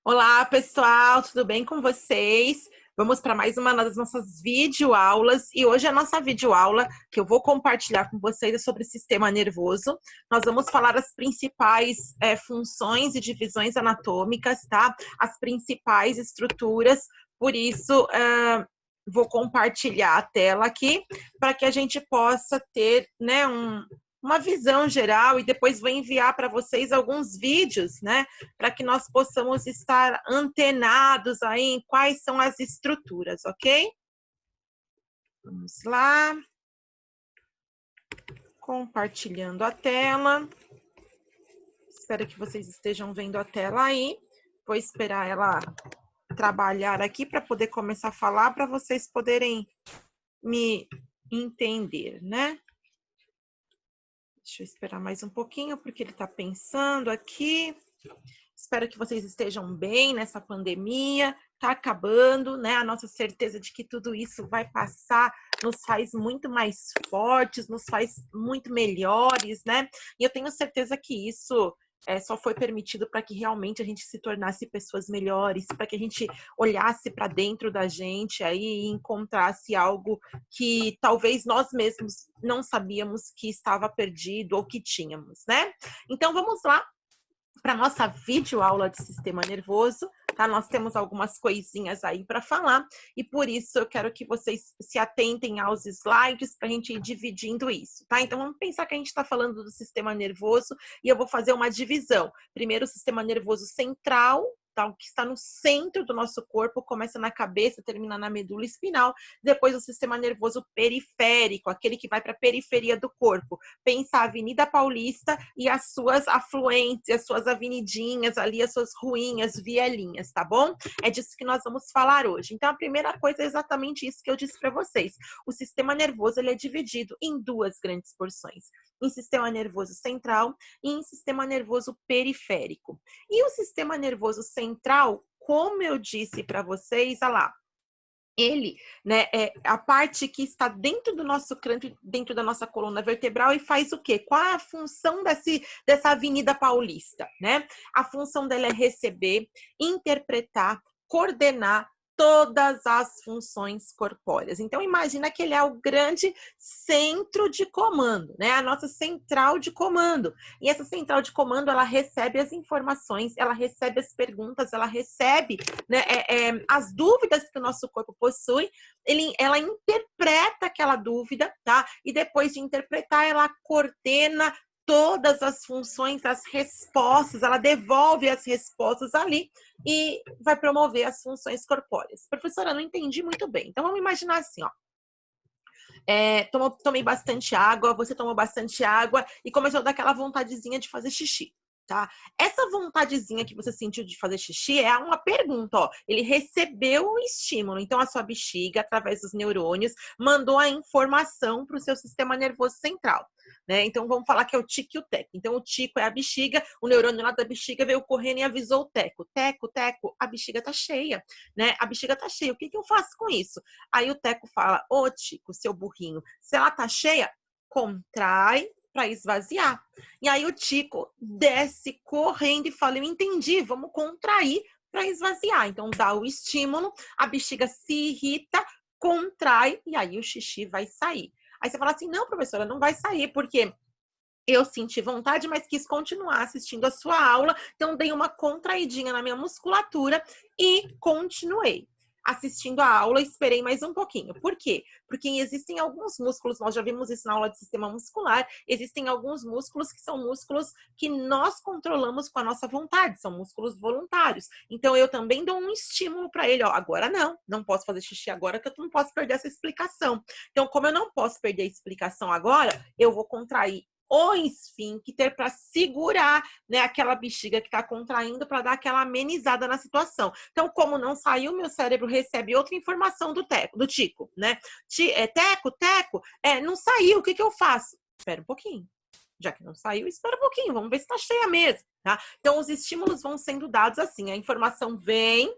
Olá, pessoal, tudo bem com vocês? Vamos para mais uma das nossas videoaulas e hoje a nossa videoaula que eu vou compartilhar com vocês é sobre o sistema nervoso. Nós vamos falar as principais funções e divisões anatômicas, tá? As principais estruturas, por isso vou compartilhar a tela aqui para que a gente possa ter, né, uma visão geral e depois vou enviar para vocês alguns vídeos, né, para que nós possamos estar antenados aí em quais são as estruturas, ok? Vamos lá. Compartilhando a tela. Espero que vocês estejam vendo a tela aí. Vou esperar ela trabalhar aqui para poder começar a falar, para vocês poderem me entender, né? Deixa eu esperar mais um pouquinho, porque ele está pensando aqui. Espero que vocês estejam bem nessa pandemia. Está acabando, né? A nossa certeza de que tudo isso vai passar nos faz muito mais fortes, nos faz muito melhores, né? E eu tenho certeza que isso só foi permitido para que realmente a gente se tornasse pessoas melhores, para que a gente olhasse para dentro da gente aí e encontrasse algo que talvez nós mesmos não sabíamos que estava perdido ou que tínhamos, né? Então vamos lá para nossa videoaula de sistema nervoso, tá? Nós temos algumas coisinhas aí para falar e por isso eu quero que vocês se atentem aos slides para a gente ir dividindo isso, tá? Então vamos pensar que a gente está falando do sistema nervoso e eu vou fazer uma divisão. Primeiro o sistema nervoso central, tá? O que está no centro do nosso corpo, começa na cabeça, termina na medula espinal. Depois o sistema nervoso periférico, aquele que vai para a periferia do corpo. Pensa a Avenida Paulista e as suas afluentes, as suas avenidinhas ali, as suas ruinhas, vielinhas, tá bom? É disso que nós vamos falar hoje. Então, a primeira coisa é exatamente isso que eu disse para vocês. O sistema nervoso ele é dividido em duas grandes porções. Em sistema nervoso central e em sistema nervoso periférico. E o sistema nervoso central, como eu disse para vocês, olha lá, ele, né, é a parte que está dentro do nosso crânio, dentro da nossa coluna vertebral e faz o quê? Qual é a função dessa Avenida Paulista, né? A função dela é receber, interpretar, coordenar todas as funções corpóreas. Então, imagina que ele é o grande centro de comando, né? A nossa central de comando. E essa central de comando, ela recebe as informações, ela recebe as perguntas, ela recebe, né, as dúvidas que o nosso corpo possui, ela interpreta aquela dúvida, tá? E depois de interpretar, ela coordena todas as funções, as respostas, ela devolve as respostas ali e vai promover as funções corpóreas. Professora, não entendi muito bem. Então, vamos imaginar assim, ó. Tomei bastante água, você tomou bastante água e começou a dar aquela vontadezinha de fazer xixi. Tá? Essa vontadezinha que você sentiu de fazer xixi é uma pergunta, ó. Ele recebeu o estímulo, então a sua bexiga, através dos neurônios, mandou a informação para o seu sistema nervoso central, né? Então vamos falar que é o tico e o teco. Então o tico é a bexiga, o neurônio lá da bexiga veio correndo e avisou o teco. Teco, teco, a bexiga tá cheia, né? A bexiga tá cheia, o que eu faço com isso? Aí o teco fala, ô tico, seu burrinho, se ela tá cheia, contrai para esvaziar. E aí o tico desce correndo e fala, eu entendi, vamos contrair para esvaziar. Então dá o estímulo, a bexiga se irrita, contrai e aí o xixi vai sair. Aí você fala assim, não, professora, não vai sair, porque eu senti vontade, mas quis continuar assistindo a sua aula, então dei uma contraidinha na minha musculatura e continuei assistindo a aula, esperei mais um pouquinho. Por quê? Porque existem alguns músculos, nós já vimos isso na aula de sistema muscular, existem alguns músculos que são músculos que nós controlamos com a nossa vontade, são músculos voluntários. Então eu também dou um estímulo para ele, ó, agora não posso fazer xixi agora, que eu não posso perder essa explicação. Então, como eu não posso perder a explicação agora, eu vou contrair o esfíncter para segurar, né, aquela bexiga que está contraindo para dar aquela amenizada na situação. Então, como não saiu, meu cérebro recebe outra informação do tico, né? Teco, não saiu, o que eu faço? Espera um pouquinho. Já que não saiu, espera um pouquinho, vamos ver se está cheia mesmo, tá? Então, os estímulos vão sendo dados assim, a informação vem,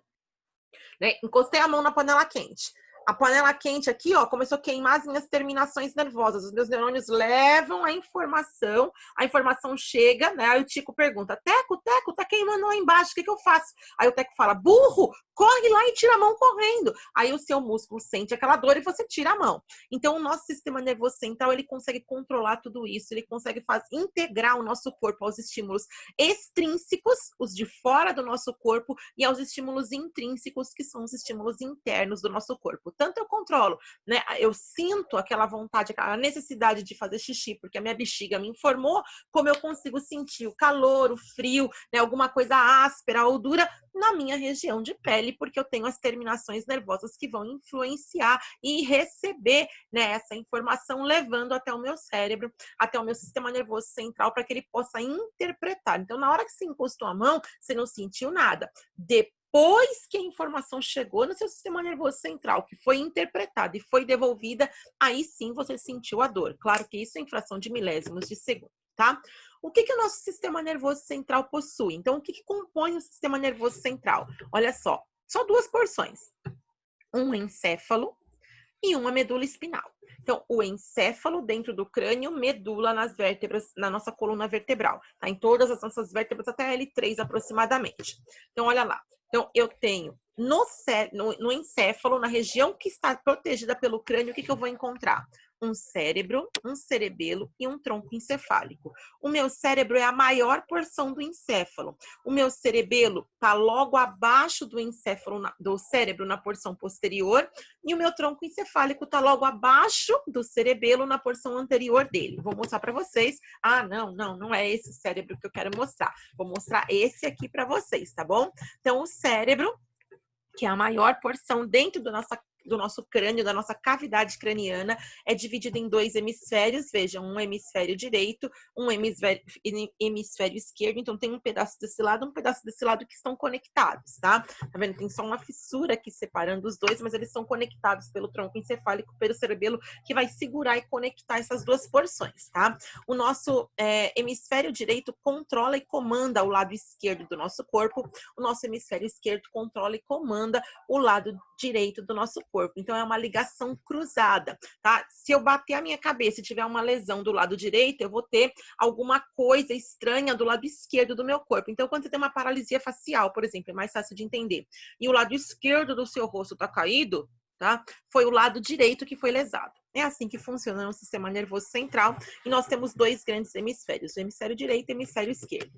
né? Encostei a mão na panela quente. A panela quente aqui, ó, começou a queimar as minhas terminações nervosas. Os meus neurônios levam a informação chega, né? Aí o Tico pergunta, Teco, tá queimando lá embaixo, o que eu faço? Aí o Teco fala, burro, corre lá e tira a mão correndo. Aí o seu músculo sente aquela dor e você tira a mão. Então, o nosso sistema nervoso central, ele consegue controlar tudo isso, ele consegue integrar o nosso corpo aos estímulos extrínsecos, os de fora do nosso corpo, e aos estímulos intrínsecos, que são os estímulos internos do nosso corpo. Tanto eu controlo, né? Eu sinto aquela vontade, aquela necessidade de fazer xixi, porque a minha bexiga me informou, como eu consigo sentir o calor, o frio, né? Alguma coisa áspera ou dura na minha região de pele, porque eu tenho as terminações nervosas que vão influenciar e receber, né, essa informação, levando até o meu cérebro, até o meu sistema nervoso central, para que ele possa interpretar. Então, na hora que você encostou a mão, você não sentiu nada. Depois que a informação chegou no seu sistema nervoso central, que foi interpretada e foi devolvida, aí sim você sentiu a dor. Claro que isso é em fração de milésimos de segundo, tá? O que o nosso sistema nervoso central possui? Então, o que compõe o sistema nervoso central? Olha só duas porções. Um encéfalo e uma medula espinal. Então, o encéfalo dentro do crânio, medula nas vértebras, na nossa coluna vertebral, tá? Em todas as nossas vértebras, até L3 aproximadamente. Então, olha lá. Então, eu tenho no encéfalo, na região que está protegida pelo crânio, o que eu vou encontrar? Um cérebro, um cerebelo e um tronco encefálico. O meu cérebro é a maior porção do encéfalo. O meu cerebelo está logo abaixo do encéfalo, do cérebro, na porção posterior, e o meu tronco encefálico está logo abaixo do cerebelo, na porção anterior dele. Vou mostrar para vocês. Ah, não é esse cérebro que eu quero mostrar. Vou mostrar esse aqui para vocês, tá bom? Então, o cérebro, que é a maior porção dentro do nosso crânio, da nossa cavidade craniana, é dividido em dois hemisférios, vejam, um hemisfério direito, um hemisfério esquerdo, então tem um pedaço desse lado, um pedaço desse lado que estão conectados, tá? Tá vendo? Tem só uma fissura aqui separando os dois, mas eles são conectados pelo tronco encefálico, pelo cerebelo, que vai segurar e conectar essas duas porções, tá? O nosso hemisfério direito controla e comanda o lado esquerdo do nosso corpo, o nosso hemisfério esquerdo controla e comanda o lado direito do nosso corpo. Então, é uma ligação cruzada, tá? Se eu bater a minha cabeça e tiver uma lesão do lado direito, eu vou ter alguma coisa estranha do lado esquerdo do meu corpo. Então, quando você tem uma paralisia facial, por exemplo, é mais fácil de entender, e o lado esquerdo do seu rosto tá caído, tá? Foi o lado direito que foi lesado. É assim que funciona o sistema nervoso central, e nós temos dois grandes hemisférios, o hemisfério direito e o hemisfério esquerdo.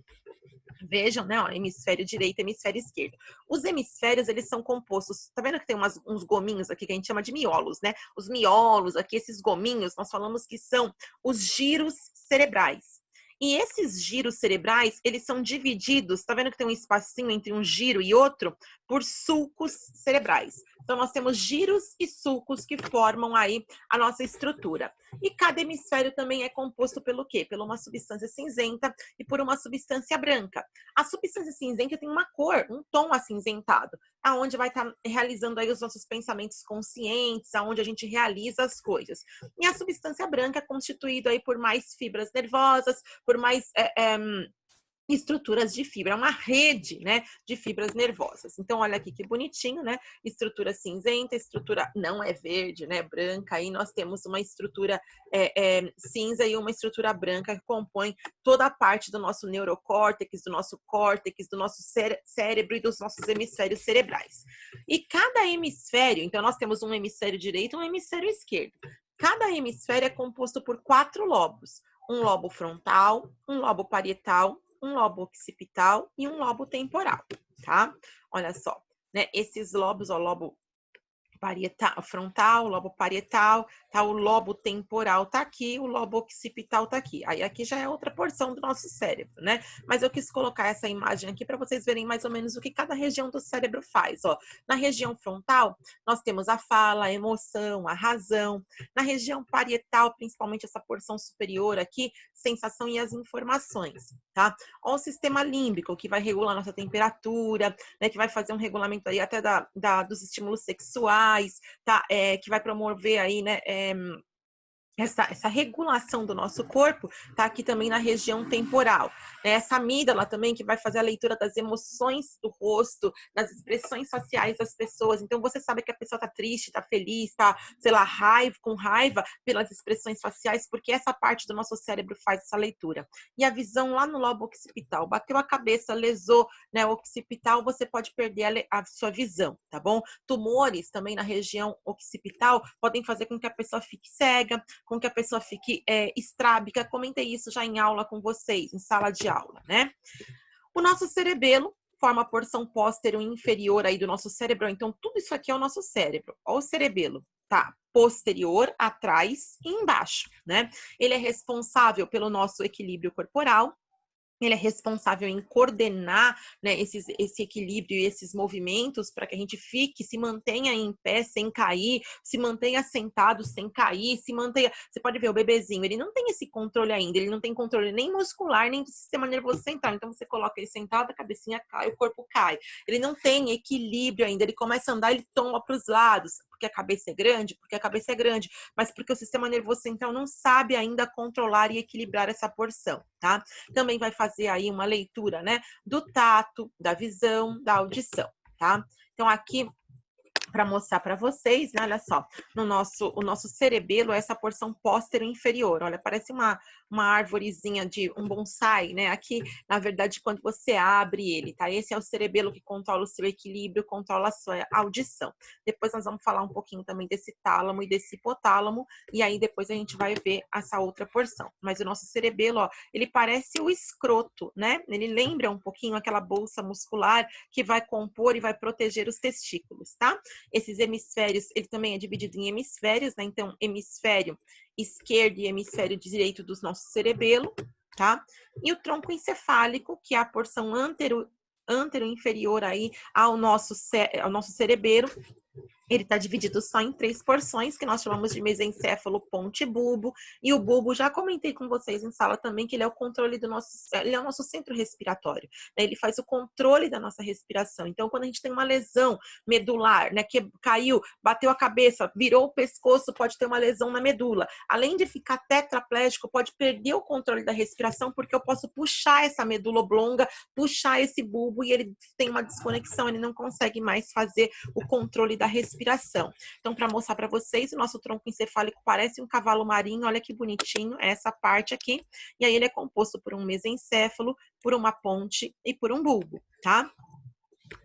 Vejam, né? Ó, hemisfério direito e hemisfério esquerdo. Os hemisférios, eles são compostos... Tá vendo que tem uns gominhos aqui que a gente chama de miolos, né? Os miolos aqui, esses gominhos, nós falamos que são os giros cerebrais. E esses giros cerebrais, eles são divididos... Tá vendo que tem um espacinho entre um giro e outro? Por sulcos cerebrais. Então, nós temos giros e sulcos que formam aí a nossa estrutura. E cada hemisfério também é composto pelo quê? Por uma substância cinzenta e por uma substância branca. A substância cinzenta tem uma cor, um tom acinzentado, aonde vai estar realizando aí os nossos pensamentos conscientes, aonde a gente realiza as coisas. E a substância branca é constituída aí por mais fibras nervosas, por mais... estruturas de fibra, é uma rede, né, de fibras nervosas. Então, olha aqui que bonitinho, né? Estrutura cinzenta, estrutura não é verde, né? Branca. Aí nós temos uma estrutura cinza e uma estrutura branca que compõe toda a parte do nosso neurocórtex, do nosso córtex, do nosso cérebro e dos nossos hemisférios cerebrais. E cada hemisfério, então nós temos um hemisfério direito e um hemisfério esquerdo. Cada hemisfério é composto por 4 lobos. Um lobo frontal, um lobo parietal, um lobo occipital e um lobo temporal, tá? Olha só, né? Esses lobos, ó, lobo parietal, frontal, lobo parietal, tá? O lobo temporal tá aqui, o lobo occipital tá aqui. Aí aqui já é outra porção do nosso cérebro, né? Mas eu quis colocar essa imagem aqui para vocês verem mais ou menos o que cada região do cérebro faz, ó. Na região frontal, nós temos a fala, a emoção, a razão. Na região parietal, principalmente essa porção superior aqui, sensação e as informações, tá? Ó, o sistema límbico, que vai regular nossa temperatura, né? Que vai fazer um regulamento aí até dos estímulos sexuais, tá? Que vai promover aí, né? essa regulação do nosso corpo está aqui também na região temporal. Essa amígdala também que vai fazer a leitura das emoções do rosto, das expressões faciais das pessoas. Então, você sabe que a pessoa está triste, está feliz, está, sei lá, com raiva pelas expressões faciais, porque essa parte do nosso cérebro faz essa leitura. E a visão lá no lobo occipital. Bateu a cabeça, lesou, né, o occipital, você pode perder a sua visão, tá bom? Tumores também na região occipital podem fazer com que a pessoa fique cega, com que a pessoa fique estrábica. Comentei isso já em aula com vocês, em sala de aula, né? O nosso cerebelo forma a porção póstero inferior aí do nosso cérebro. Então, tudo isso aqui é o nosso cérebro. Olha o cerebelo, tá? Posterior, atrás e embaixo, né? Ele é responsável pelo nosso equilíbrio corporal. Ele é responsável em coordenar, né, esse equilíbrio e esses movimentos para que a gente fique, se mantenha em pé sem cair, se mantenha sentado sem cair, se mantenha... Você pode ver o bebezinho, ele não tem esse controle ainda, ele não tem controle nem muscular, nem do sistema nervoso central. Então, você coloca ele sentado, a cabecinha cai, o corpo cai. Ele não tem equilíbrio ainda, ele começa a andar, ele tomba para os lados, porque a cabeça é grande, mas porque o sistema nervoso central não sabe ainda controlar e equilibrar essa porção, tá? Também vai fazer aí uma leitura, né, do tato, da visão, da audição, tá? Então, aqui, para mostrar para vocês, né, olha só, o nosso cerebelo é essa porção póstero inferior, olha, parece uma árvorezinha de um bonsai, né, aqui, na verdade, quando você abre ele, tá, esse é o cerebelo que controla o seu equilíbrio, controla a sua audição. Depois nós vamos falar um pouquinho também desse tálamo e desse hipotálamo, e aí depois a gente vai ver essa outra porção. Mas o nosso cerebelo, ó, ele parece o escroto, né, ele lembra um pouquinho aquela bolsa muscular que vai compor e vai proteger os testículos, tá? Esses hemisférios, ele também é dividido em hemisférios, né? Então, hemisfério esquerdo e hemisfério direito do nosso cerebelo, tá? E o tronco encefálico, que é a porção antero-inferior aí ao nosso cerebelo. Ele está dividido só em 3 porções, que nós chamamos de mesencéfalo, ponte e bulbo. E o bulbo, já comentei com vocês em sala também, que ele é o controle do nosso, ele é o nosso centro respiratório, né? Ele faz o controle da nossa respiração. Então, quando a gente tem uma lesão medular, né, que caiu, bateu a cabeça, virou o pescoço, pode ter uma lesão na medula. Além de ficar tetraplégico, pode perder o controle da respiração, porque eu posso puxar essa medula oblonga, puxar esse bulbo, e ele tem uma desconexão, ele não consegue mais fazer o controle da respiração. Então, para mostrar para vocês, o nosso tronco encefálico parece um cavalo marinho, olha que bonitinho, essa parte aqui. E aí ele é composto por um mesencéfalo, por uma ponte e por um bulbo, tá?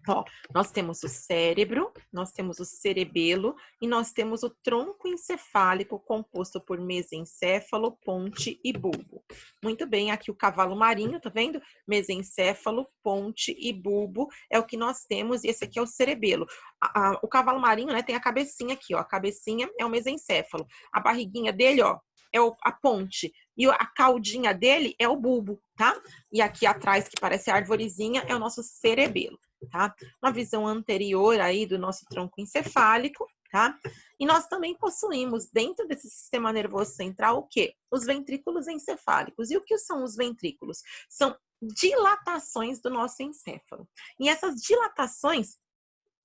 Ó, nós temos o cérebro, nós temos o cerebelo e nós temos o tronco encefálico composto por mesencéfalo, ponte e bulbo. Muito bem, aqui o cavalo marinho, tá vendo? Mesencéfalo, ponte e bulbo é o que nós temos, e esse aqui é o cerebelo. O cavalo marinho, né, tem a cabecinha aqui, ó, a cabecinha é o mesencéfalo, a barriguinha dele, ó, é a ponte, e a caudinha dele é o bulbo, tá? E aqui atrás, que parece a arvorezinha, é o nosso cerebelo, tá? Uma visão anterior aí do nosso tronco encefálico, tá? E nós também possuímos dentro desse sistema nervoso central o quê? Os ventrículos encefálicos. E o que são os ventrículos? São dilatações do nosso encéfalo. E essas dilatações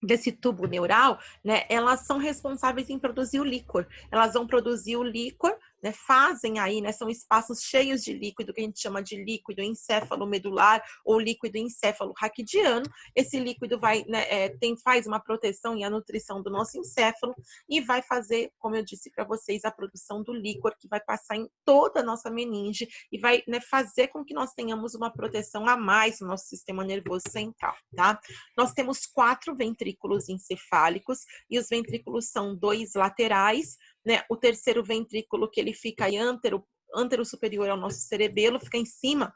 desse tubo neural, né, elas são responsáveis em produzir o líquor. Elas vão produzir o líquor, né, fazem aí, né, são espaços cheios de líquido, que a gente chama de líquido encéfalo-medular ou líquido encéfalo-raquidiano. Esse líquido vai, né, faz uma proteção e a nutrição do nosso encéfalo e vai fazer, como eu disse para vocês, a produção do líquor, que vai passar em toda a nossa meninge e vai, né, fazer com que nós tenhamos uma proteção a mais no nosso sistema nervoso central, tá? Nós temos 4 ventrículos encefálicos e os ventrículos são 2 laterais, né? O terceiro ventrículo, que ele fica aí antero superior ao nosso cerebelo, fica em cima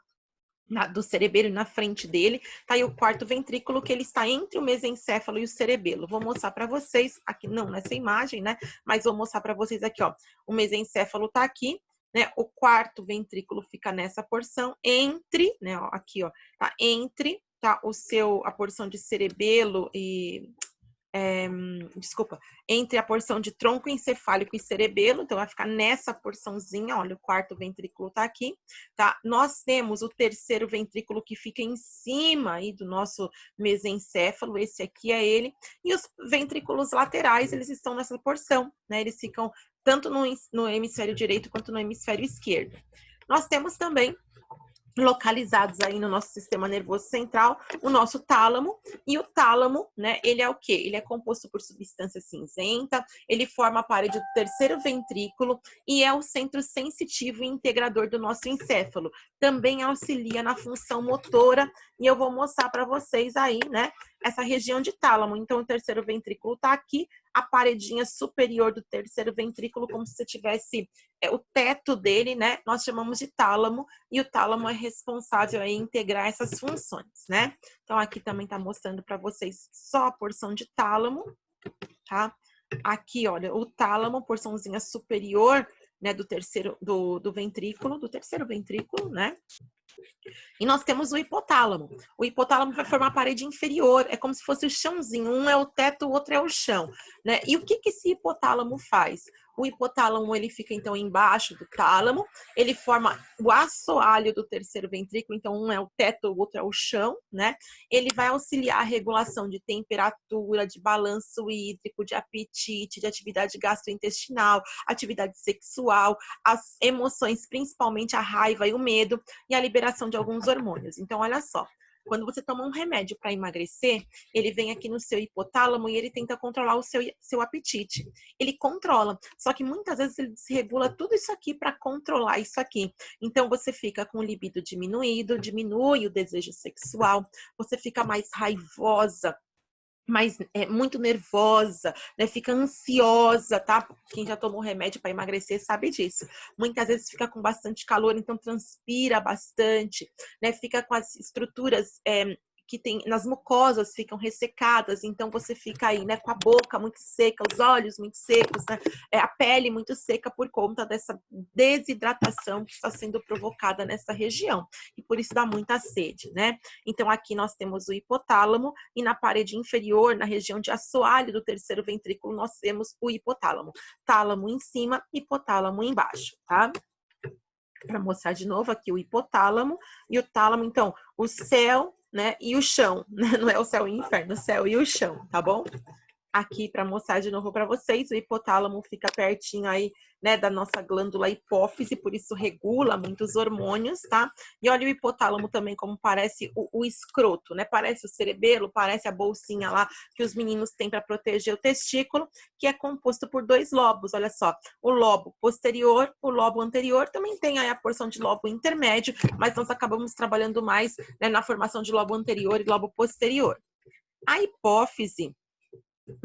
do cerebelo e na frente dele, tá? E o quarto ventrículo, que ele está entre o mesencéfalo e o cerebelo. Vou mostrar para vocês, aqui não nessa imagem, né? Mas vou mostrar para vocês aqui, ó. O mesencéfalo tá aqui, né? O quarto ventrículo fica nessa porção, entre, né? Ó, aqui, ó, tá? Entre, tá? A porção de cerebelo e... entre a porção de tronco encefálico e cerebelo, então vai ficar nessa porçãozinha, olha, o quarto ventrículo tá aqui, tá? Nós temos o terceiro ventrículo, que fica em cima aí do nosso mesencéfalo, esse aqui é ele, e os ventrículos laterais, eles estão nessa porção, né? Eles ficam tanto no hemisfério direito quanto no hemisfério esquerdo. Nós temos também localizados aí no nosso sistema nervoso central, o nosso tálamo, e o tálamo, né, ele é o quê? Ele é composto por substância cinzenta, ele forma a parede do terceiro ventrículo e é o centro sensitivo e integrador do nosso encéfalo. Também auxilia na função motora, e eu vou mostrar para vocês aí, né, essa região de tálamo. Então, o terceiro ventrículo está aqui, a paredinha superior do terceiro ventrículo, como se você tivesse o teto dele, né, nós chamamos de tálamo, e o tálamo é responsável em integrar essas funções, né? Então, aqui também tá mostrando para vocês só a porção de tálamo, tá? Aqui, olha, o tálamo, porçãozinha superior, né, do terceiro ventrículo, né? E nós temos o hipotálamo. O hipotálamo vai formar a parede inferior, é como se fosse o chãozinho, um é o teto, o outro é o chão, né? E o que esse hipotálamo faz? O hipotálamo, ele fica, então, embaixo do tálamo, ele forma o assoalho do terceiro ventrículo, então, um é o teto, o outro é o chão, né? Ele vai auxiliar a regulação de temperatura, de balanço hídrico, de apetite, de atividade gastrointestinal, atividade sexual, as emoções, principalmente a raiva e o medo, e a liberação de alguns hormônios. Então, olha só. Quando você toma um remédio para emagrecer, ele vem aqui no seu hipotálamo e ele tenta controlar o seu apetite. Ele controla, só que muitas vezes ele desregula tudo isso aqui para controlar isso aqui. Então, você fica com o libido diminuído, diminui o desejo sexual, você fica mais raivosa, mas muito nervosa, né? Fica ansiosa, tá? Quem já tomou remédio para emagrecer sabe disso. Muitas vezes fica com bastante calor, então transpira bastante, né? Fica com as estruturas que tem nas mucosas ficam ressecadas, então você fica aí, né, com a boca muito seca, os olhos muito secos, né, a pele muito seca por conta dessa desidratação que está sendo provocada nessa região, e por isso dá muita sede, né? Então aqui nós temos o hipotálamo e na parede inferior, na região de assoalho do terceiro ventrículo, nós temos o hipotálamo. Tálamo em cima, hipotálamo embaixo, tá? Para mostrar de novo aqui o hipotálamo e o tálamo, então, o céu, né, e o chão, né? Não é o céu e o inferno, o céu e o chão, tá bom? Aqui para mostrar de novo para vocês, o hipotálamo fica pertinho aí, né, da nossa glândula hipófise, por isso regula muitos hormônios, tá? E olha o hipotálamo também como parece o escroto, né? Parece o cerebelo, parece a bolsinha lá que os meninos têm para proteger o testículo, que é composto por dois lobos, olha só. O lobo posterior, o lobo anterior, também tem aí a porção de lobo intermédio, mas nós acabamos trabalhando mais, né, na formação de lobo anterior e lobo posterior. A hipófise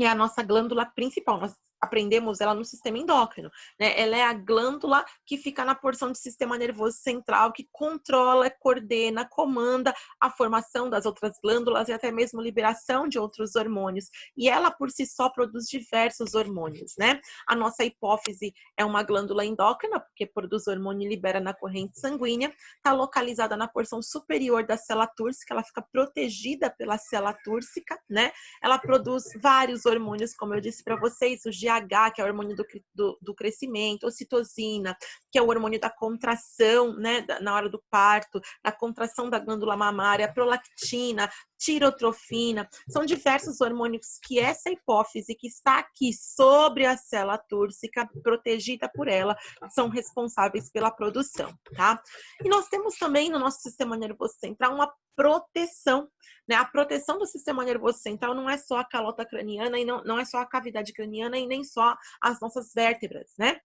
é a nossa glândula principal, nós aprendemos ela no sistema endócrino, né? Ela é a glândula que fica na porção do sistema nervoso central, que controla, coordena, comanda a formação das outras glândulas e até mesmo liberação de outros hormônios. E ela, por si só, produz diversos hormônios, né? A nossa hipófise é uma glândula endócrina, porque produz hormônio e libera na corrente sanguínea, está localizada na porção superior da célula túrcica, ela fica protegida pela célula túrcica, né? Ela produz vários hormônios, como eu disse para vocês, o GH, que é o hormônio do crescimento, ocitocina, que é o hormônio da contração, né, na hora do parto, da contração da glândula mamária, prolactina, tirotrofina, são diversos hormônios que essa hipófise que está aqui sobre a célula túrcica, protegida por ela, são responsáveis pela produção, tá? E nós temos também no nosso sistema nervoso central uma proteção, né? A proteção do sistema nervoso central não é só a calota craniana e não é só a cavidade craniana e nem só as nossas vértebras, né?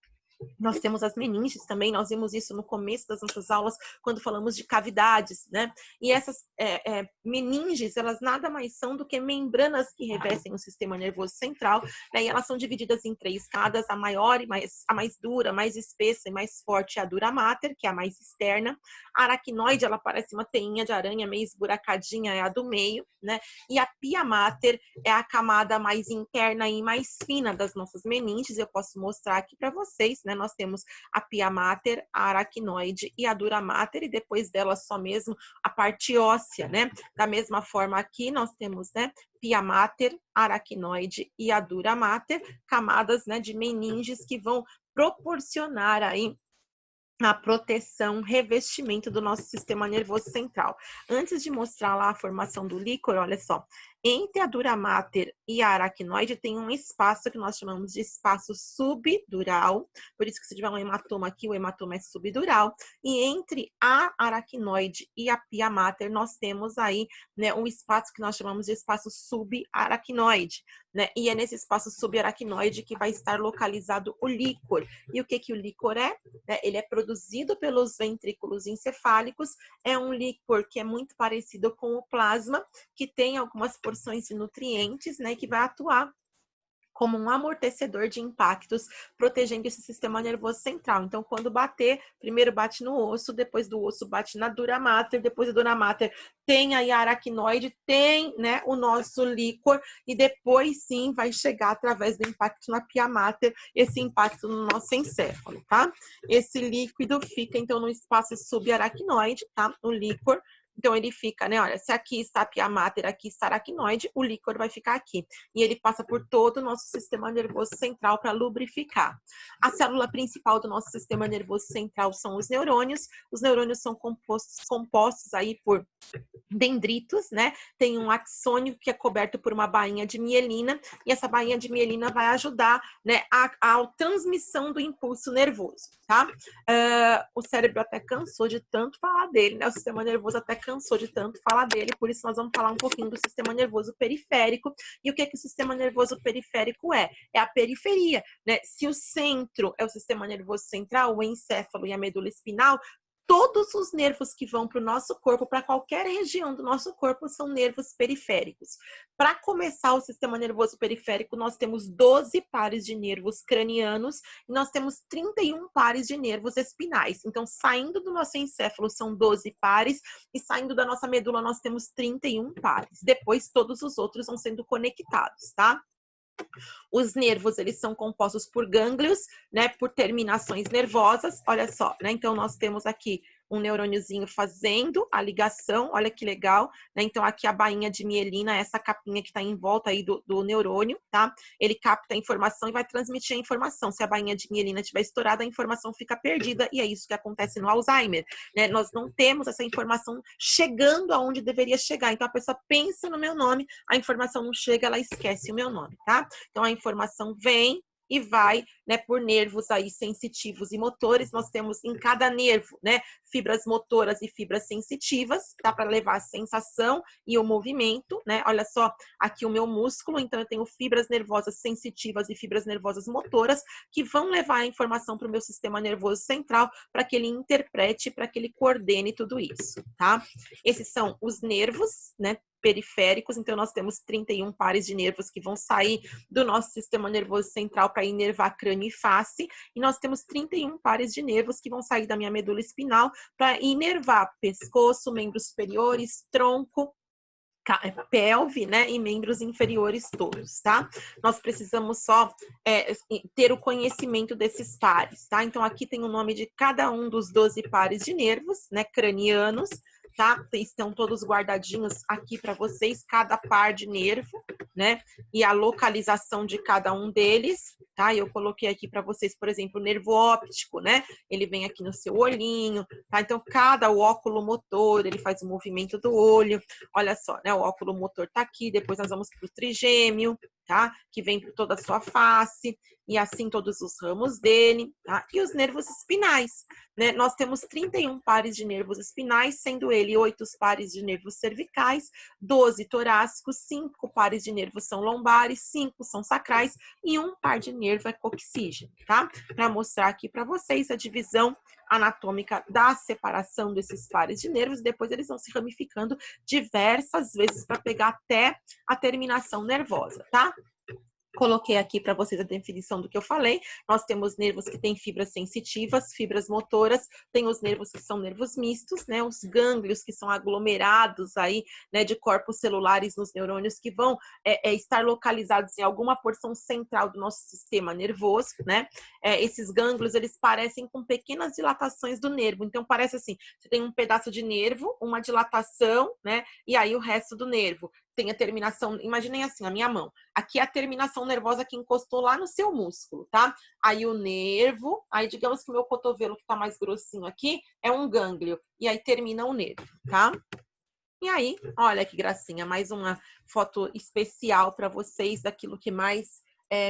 Nós temos as meninges também, nós vimos isso no começo das nossas aulas, quando falamos de cavidades, né? E essas meninges, elas nada mais são do que membranas que revestem o sistema nervoso central, né? E elas são divididas em três escadas, a maior e a mais dura, mais espessa e mais forte é a dura mater, que é a mais externa. A aracnoide, ela parece uma teinha de aranha meio esburacadinha, é a do meio, né? E a pia mater é a camada mais interna e mais fina das nossas meninges, eu posso mostrar aqui para vocês, né? Nós temos a pia mater, a aracnoide e a dura mater, e depois dela só mesmo a parte óssea, né? Da mesma forma aqui nós temos, né, pia mater, aracnoide e a dura mater, camadas, né, de meninges que vão proporcionar aí na proteção, revestimento do nosso sistema nervoso central. Antes de mostrar lá a formação do líquor, olha só, entre a dura mater e a aracnoide tem um espaço que nós chamamos de espaço subdural, por isso que se tiver um hematoma aqui, o hematoma é subdural, e entre a aracnoide e a pia mater nós temos aí, né, um espaço que nós chamamos de espaço subaracnoide, né, e é nesse espaço subaracnoide que vai estar localizado o líquor. E o que o líquor é? Ele é produzido pelos ventrículos encefálicos, é um líquor que é muito parecido com o plasma, que tem algumas porções de nutrientes, né, que vai atuar como um amortecedor de impactos, protegendo esse sistema nervoso central. Então, quando bater, primeiro bate no osso, depois do osso bate na dura mater, depois da dura mater tem aí a aracnoide, tem, né, o nosso líquor, e depois sim vai chegar através do impacto na pia mater, esse impacto no nosso encéfalo, tá? Esse líquido fica, então, no espaço subaracnoide, tá? O líquor. Então, ele fica, né, olha, se aqui está a pia mater, aqui está a aracnoide, o líquor vai ficar aqui. E ele passa por todo o nosso sistema nervoso central para lubrificar. A célula principal do nosso sistema nervoso central são os neurônios. Os neurônios são compostos aí por dendritos, né? Tem um axônio que é coberto por uma bainha de mielina, e essa bainha de mielina vai ajudar, né, a transmissão do impulso nervoso, tá? O cérebro até cansou de tanto falar dele, né? O sistema nervoso até cansou de tanto falar dele, por isso nós vamos falar um pouquinho do sistema nervoso periférico. E o que o sistema nervoso periférico é? É a periferia, né? Se o centro é o sistema nervoso central, o encéfalo e a medula espinal, todos os nervos que vão para o nosso corpo, para qualquer região do nosso corpo, são nervos periféricos. Para começar o sistema nervoso periférico, nós temos 12 pares de nervos cranianos e nós temos 31 pares de nervos espinais. Então, saindo do nosso encéfalo são 12 pares e saindo da nossa medula nós temos 31 pares. Depois, todos os outros vão sendo conectados, tá? Os nervos, eles são compostos por gânglios, né, por terminações nervosas, olha só, né, então nós temos aqui um neurôniozinho fazendo a ligação, olha que legal, né, então aqui a bainha de mielina, essa capinha que está em volta aí do neurônio, tá, ele capta a informação e vai transmitir a informação, se a bainha de mielina estiver estourada, a informação fica perdida, e é isso que acontece no Alzheimer, né, nós não temos essa informação chegando aonde deveria chegar, então a pessoa pensa no meu nome, a informação não chega, ela esquece o meu nome, tá? Então, a informação vem e vai, né, por nervos aí sensitivos e motores. Nós temos em cada nervo, né, fibras motoras e fibras sensitivas, tá, para levar a sensação e o movimento, né? Olha só, aqui o meu músculo, então eu tenho fibras nervosas sensitivas e fibras nervosas motoras que vão levar a informação para o meu sistema nervoso central para que ele interprete, para que ele coordene tudo isso, tá? Esses são os nervos, né, periféricos, então nós temos 31 pares de nervos que vão sair do nosso sistema nervoso central para inervar crânio e face, e nós temos 31 pares de nervos que vão sair da minha medula espinal para inervar pescoço, membros superiores, tronco, pelve, né, e membros inferiores todos, tá? Nós precisamos só ter o conhecimento desses pares, tá? Então, aqui tem o nome de cada um dos 12 pares de nervos, né, cranianos, tá? Estão todos guardadinhos aqui para vocês, cada par de nervo, né? E a localização de cada um deles, tá? Eu coloquei aqui para vocês, por exemplo, o nervo óptico, né? Ele vem aqui no seu olhinho, tá? Então, o óculo motor, ele faz o movimento do olho. Olha só, né? O óculo motor tá aqui, depois nós vamos para o trigêmeo, tá? Que vem por toda a sua face, e assim todos os ramos dele, tá? E os nervos espinais, né? Nós temos 31 pares de nervos espinais, sendo ele 8 pares de nervos cervicais, 12 torácicos, 5 pares de nervos são lombares, 5 são sacrais e 1 par de nervo é coxígeno, tá? Para mostrar aqui para vocês a divisão anatômica da separação desses pares de nervos, depois eles vão se ramificando diversas vezes para pegar até a terminação nervosa, tá? Coloquei aqui para vocês a definição do que eu falei. Nós temos nervos que têm fibras sensitivas, fibras motoras, tem os nervos que são nervos mistos, né? Os gânglios que são aglomerados aí, né, de corpos celulares nos neurônios que vão estar localizados em alguma porção central do nosso sistema nervoso, né? Esses gânglios, eles parecem com pequenas dilatações do nervo. Então, parece assim, você tem um pedaço de nervo, uma dilatação, né? E aí o resto do nervo. tem a terminação, imaginem assim, a minha mão. Aqui é a terminação nervosa que encostou lá no seu músculo, tá? Aí o nervo, aí digamos que o meu cotovelo que tá mais grossinho aqui é um gânglio. E aí termina o nervo, tá? E aí, olha que gracinha, mais uma foto especial para vocês daquilo que mais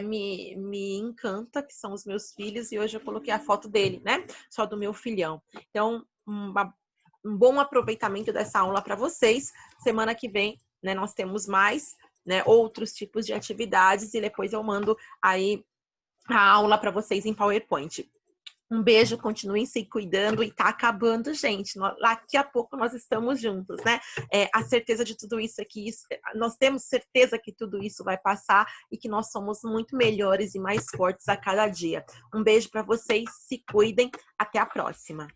me encanta, que são os meus filhos. E hoje eu coloquei a foto dele, né? Só do meu filhão. Então, um bom aproveitamento dessa aula para vocês. Semana que vem, né, nós temos mais, né, outros tipos de atividades e depois eu mando aí a aula para vocês em PowerPoint. Um beijo, continuem se cuidando e tá acabando, gente. Daqui a pouco nós estamos juntos, né? A certeza de tudo isso aqui, nós temos certeza que tudo isso vai passar e que nós somos muito melhores e mais fortes a cada dia. Um beijo para vocês, se cuidem, até a próxima.